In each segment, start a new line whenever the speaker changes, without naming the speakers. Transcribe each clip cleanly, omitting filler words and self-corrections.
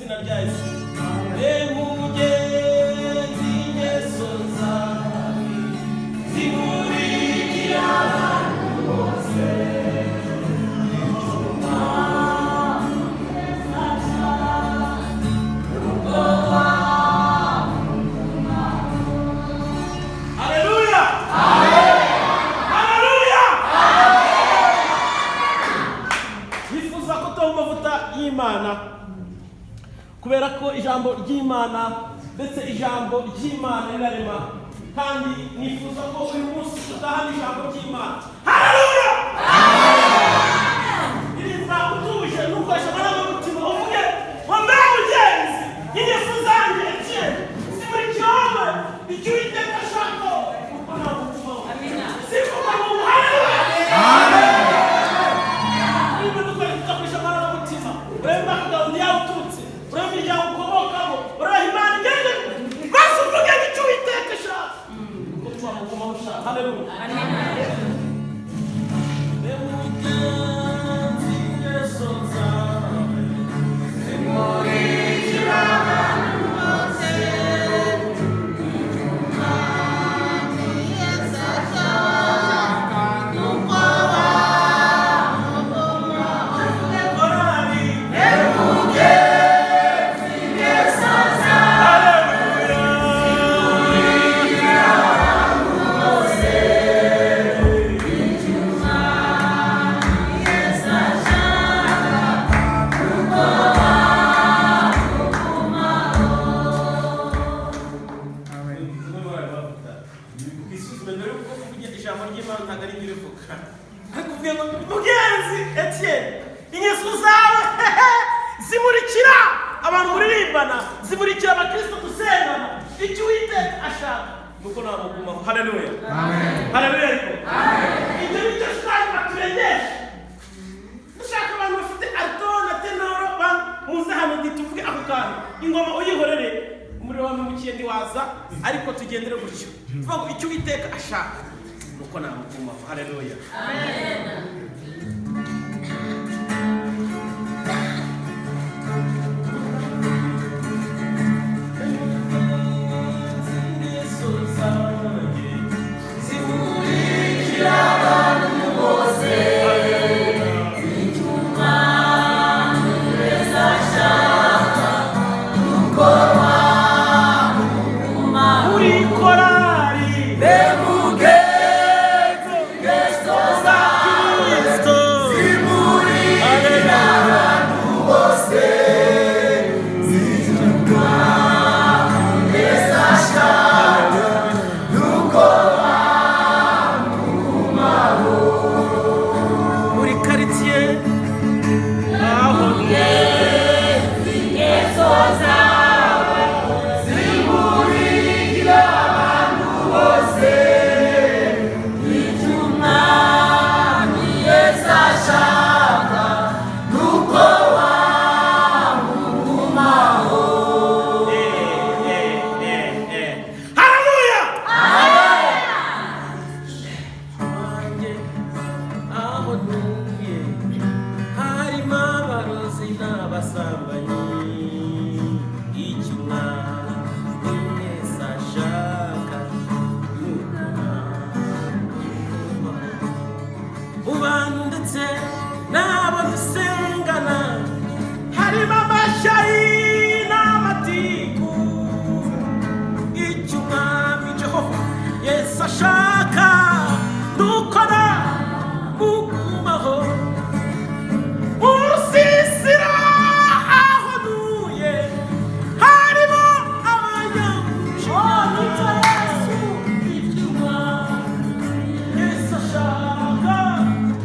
izina rya Yesu. Mugenzi Yesu zawe zimurikira abantu bose. Imana kubera ko ijambo ry'Imana ndetse ijambo ry'Imana rirarema kandi nifuza ko uyu munsi tutahana ijambo ry'Imana. Haleluya! Iriza utuje nukwesha mara mutima uvuge wambe ujenzi inyefu zanjye cye simuri cyawe icyo iteka shako uko na mutima. Amina. Sifuka mu haleluya. Amen. Uremba kugaundi ya ututse, uremba ijya ukobokamo, urahimana ngende, basi uvuge n'icyo Uwiteka ashaka. Uko twamuguma ushaka. Haleluya. Mugenzi Yesu zawe zimurikira abantu bose. Yesu ashaka nuko mugenzi Etienne inyesu zawe zimurikira abantu muririmbana, zimurikira abakristo dusengana, icyo Uwiteka ashaka nuko namugumaho. Haleluya. Amen. Haleluya. Amen. Ibyo nicyo shaka baturegesha. Dushaka abantu bafite alto na tenoro muze hano tuvuge ako kantu ingoma uyihorere umuriro wamukiye ndiwaza ariko tugendere gutyo tuvuga ngo icyo Uwiteka ashaka nuko namugumaho. Haleluya. Amen.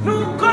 Nuko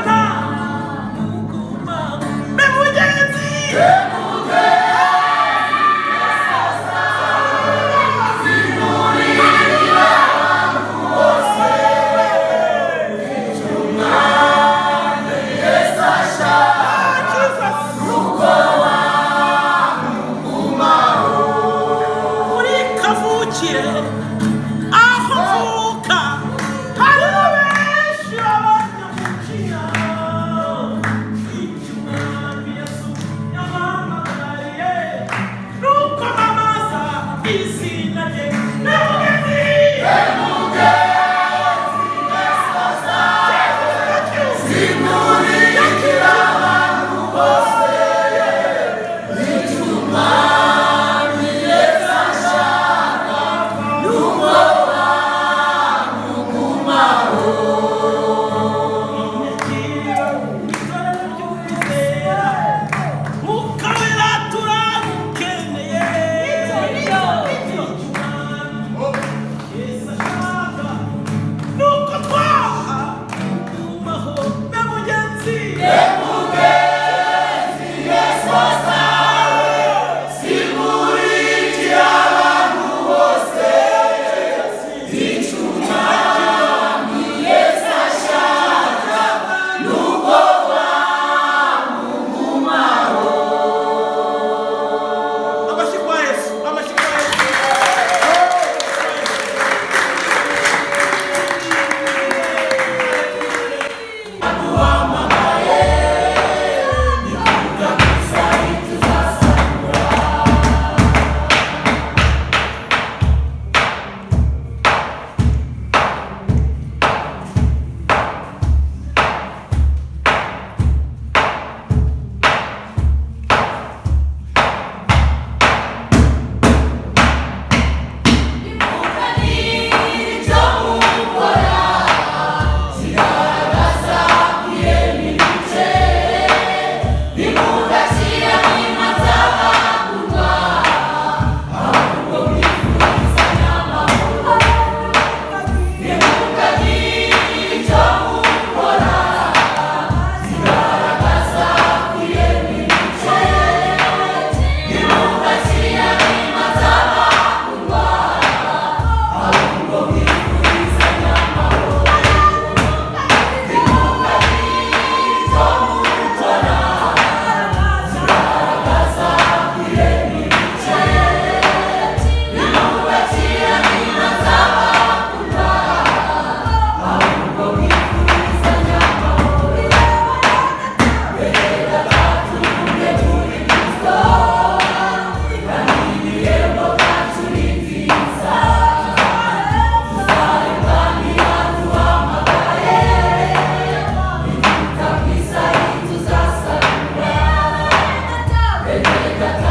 gatatu